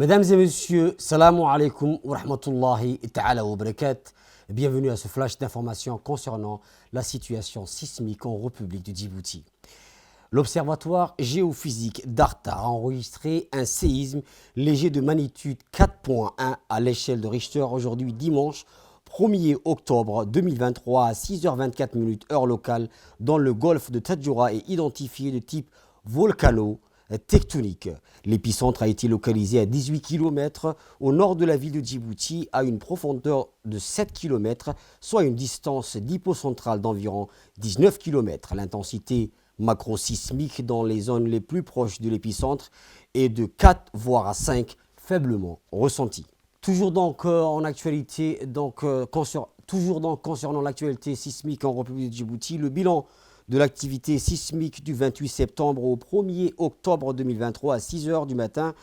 Mesdames et messieurs, salamu alaikum wa rahmatullahi ta'ala wa barakat. Bienvenue à ce flash d'informations concernant la situation sismique en République de Djibouti. L'Observatoire géophysique d'Arta a enregistré un séisme léger de magnitude 4.1 à l'échelle de Richter aujourd'hui dimanche 1er octobre 2023 à 6h24 heure locale dans le golfe de Tadjoura et identifié de type volcano-tectonique. L'épicentre a été localisé à 18 km au nord de la ville de Djibouti à une profondeur de 7 km, soit une distance d'hypocentrale d'environ 19 km. L'intensité macro-sismique dans les zones les plus proches de l'épicentre est de 4 voire à 5 faiblement ressentie. Toujours donc en actualité, concernant l'actualité sismique en République de Djibouti, le bilan de l'activité sismique du 28 septembre au 1er octobre 2023 à 6 h du matin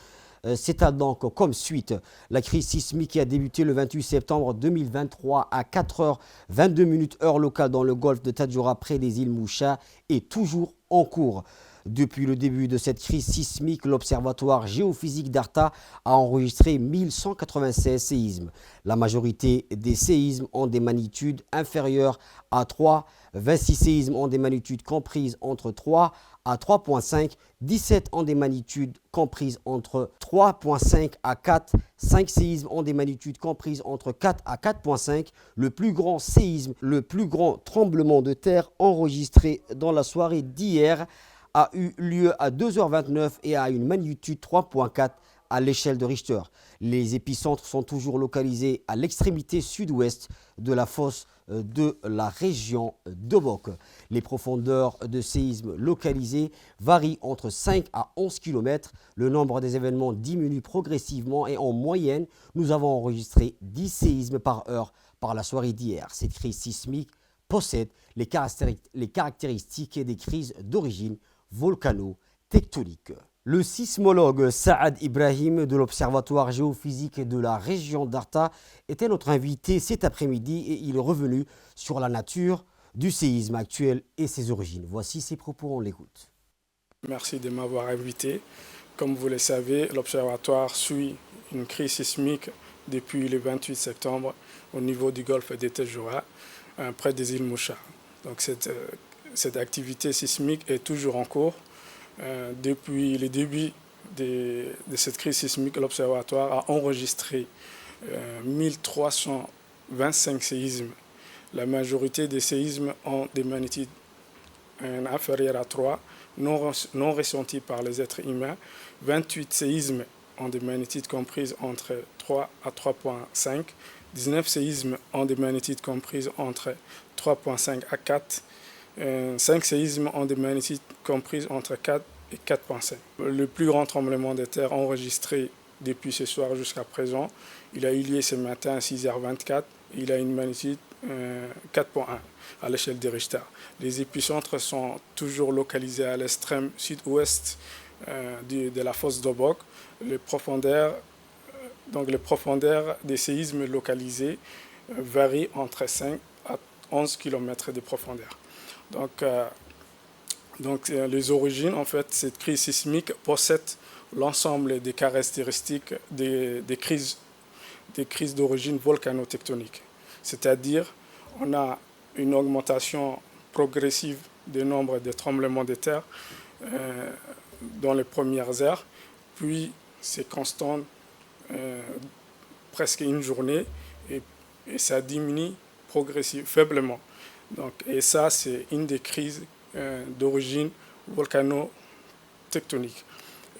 s'étale donc comme suite. La crise sismique qui a débuté le 28 septembre 2023 à 4h22 heure locale dans le golfe de Tadjoura près des îles Moucha est toujours en cours. Depuis le début de cette crise sismique, l'Observatoire géophysique d'Arta a enregistré 1196 séismes. La majorité des séismes ont des magnitudes inférieures à 3, 26 séismes ont des magnitudes comprises entre 3 à 3.5, 17 ont des magnitudes comprises entre 3.5 à 4, 5 séismes ont des magnitudes comprises entre 4 à 4.5. Le plus grand séisme, le plus grand tremblement de terre enregistré dans la soirée d'hier a eu lieu à 2h29 et a une magnitude 3.4 à l'échelle de Richter. Les épicentres sont toujours localisés à l'extrémité sud-ouest de la fosse de la région d'Obok. Les profondeurs de séismes localisés varient entre 5 à 11 km. Le nombre des événements diminue progressivement et en moyenne, nous avons enregistré 10 séismes par heure par la soirée d'hier. Cette crise sismique possède les caractéristiques des crises d'origine volcano-tectonique. Le sismologue Saad Ibrahim de l'Observatoire géophysique de la région d'Arta était notre invité cet après-midi et il est revenu sur la nature du séisme actuel et ses origines. Voici ses propos, on l'écoute. Merci de m'avoir invité. Comme vous le savez, l'Observatoire suit une crise sismique depuis le 28 septembre au niveau du golfe de Tadjoura, près des îles Moucha. Donc cette activité sismique est toujours en cours. Depuis le début de cette crise sismique, l'Observatoire a enregistré 1325 séismes. La majorité des séismes ont des magnitudes inférieures à 3, non ressentis par les êtres humains. 28 séismes ont des magnitudes comprises entre 3 à 3.5. 19 séismes ont des magnitudes comprises entre 3.5 à 4. 5 séismes ont des magnitudes comprises entre 4 et 4.5. Le plus grand tremblement de terre enregistré depuis ce soir jusqu'à présent, il a eu lieu ce matin à 6h24. Il a une magnitude 4.1 à l'échelle de Richter. Les épicentres sont toujours localisés à l'extrême sud-ouest de la fosse d'Obok. Les profondeurs des séismes localisés varient entre 5 à 11 km de profondeur. Donc les origines, en fait, cette crise sismique possède l'ensemble des caractéristiques des crises d'origine volcano-tectonique. C'est-à-dire, on a une augmentation progressive du nombre de tremblements de terre dans les premières heures, puis c'est constant presque une journée et ça diminue faiblement. Et ça, c'est une des crises d'origine volcano-tectonique.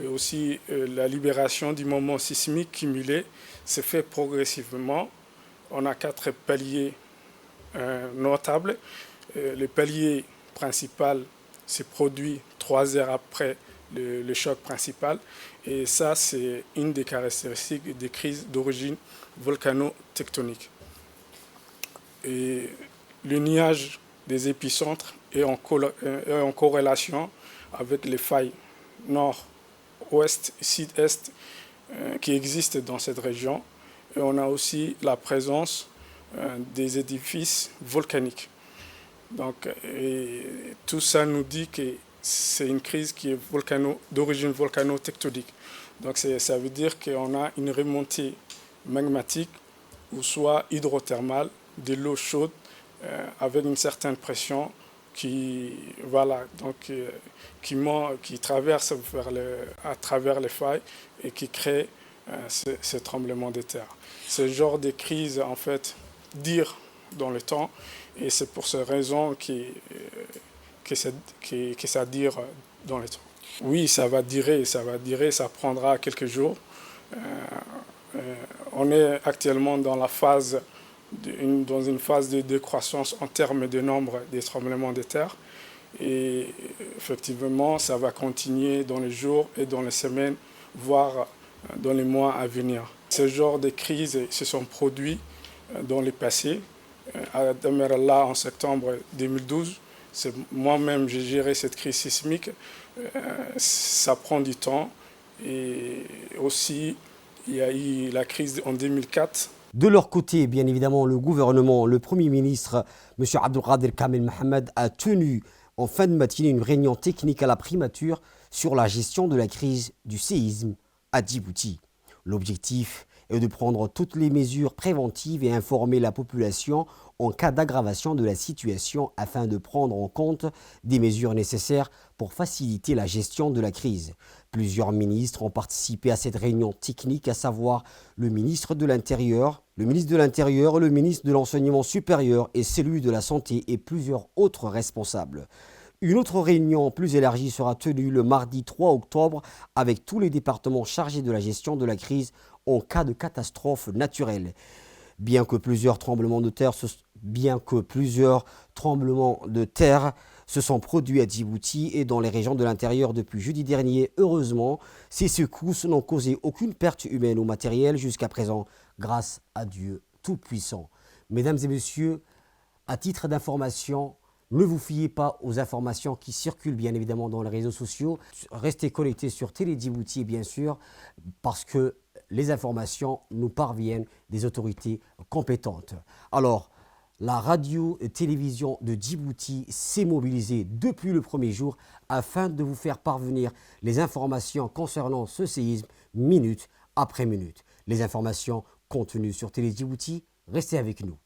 Et aussi, la libération du moment sismique cumulé se fait progressivement. On a 4 paliers notables. Le palier principal se produit 3 heures après le choc principal. Et ça, c'est une des caractéristiques des crises d'origine volcano-tectonique. Et le nuage des épicentres est en corrélation avec les failles nord-ouest et sud-est qui existent dans cette région. Et on a aussi la présence des édifices volcaniques. Donc, et tout ça nous dit que c'est une crise qui est d'origine volcano-tectonique. Donc ça veut dire qu'on a une remontée magmatique ou soit hydrothermale de l'eau chaude avec une certaine pression qui, voilà, donc, qui traverse à travers les failles et qui crée ce tremblement de terre. Ce genre de crise, en fait, dure dans le temps et c'est pour cette raison que ça dure dans le temps. Oui, ça va durer, ça prendra quelques jours. On est actuellement dans dans une phase de décroissance en termes de nombre des tremblements de terre. Et effectivement, ça va continuer dans les jours et dans les semaines, voire dans les mois à venir. Ce genre de crises se sont produits dans le passé. À Damerallah, en septembre 2012, moi-même, j'ai géré cette crise sismique. Ça prend du temps. Et aussi, il y a eu la crise en 2004. De leur côté, bien évidemment, le gouvernement, le Premier ministre, M. Abdelkader Kamel Mohamed, a tenu en fin de matinée une réunion technique à la primature sur la gestion de la crise du séisme à Djibouti. L'objectif est de prendre toutes les mesures préventives et informer la population en cas d'aggravation de la situation afin de prendre en compte des mesures nécessaires pour faciliter la gestion de la crise. Plusieurs ministres ont participé à cette réunion technique, à savoir le ministre de l'Intérieur, le ministre de l'Enseignement supérieur et celui de la Santé et plusieurs autres responsables. Une autre réunion plus élargie sera tenue le mardi 3 octobre avec tous les départements chargés de la gestion de la crise en cas de catastrophe naturelle. Bien que plusieurs tremblements de terre se sont produits à Djibouti et dans les régions de l'intérieur depuis jeudi dernier, heureusement, ces secousses n'ont causé aucune perte humaine ou matérielle jusqu'à présent, grâce à Dieu Tout-Puissant. Mesdames et messieurs, à titre d'information, ne vous fiez pas aux informations qui circulent bien évidemment dans les réseaux sociaux. Restez connectés sur Télé Djibouti bien sûr, parce que les informations nous parviennent des autorités compétentes. Alors, la radio et télévision de Djibouti s'est mobilisée depuis le premier jour afin de vous faire parvenir les informations concernant ce séisme minute après minute. Les informations contenues sur Télé Djibouti, restez avec nous.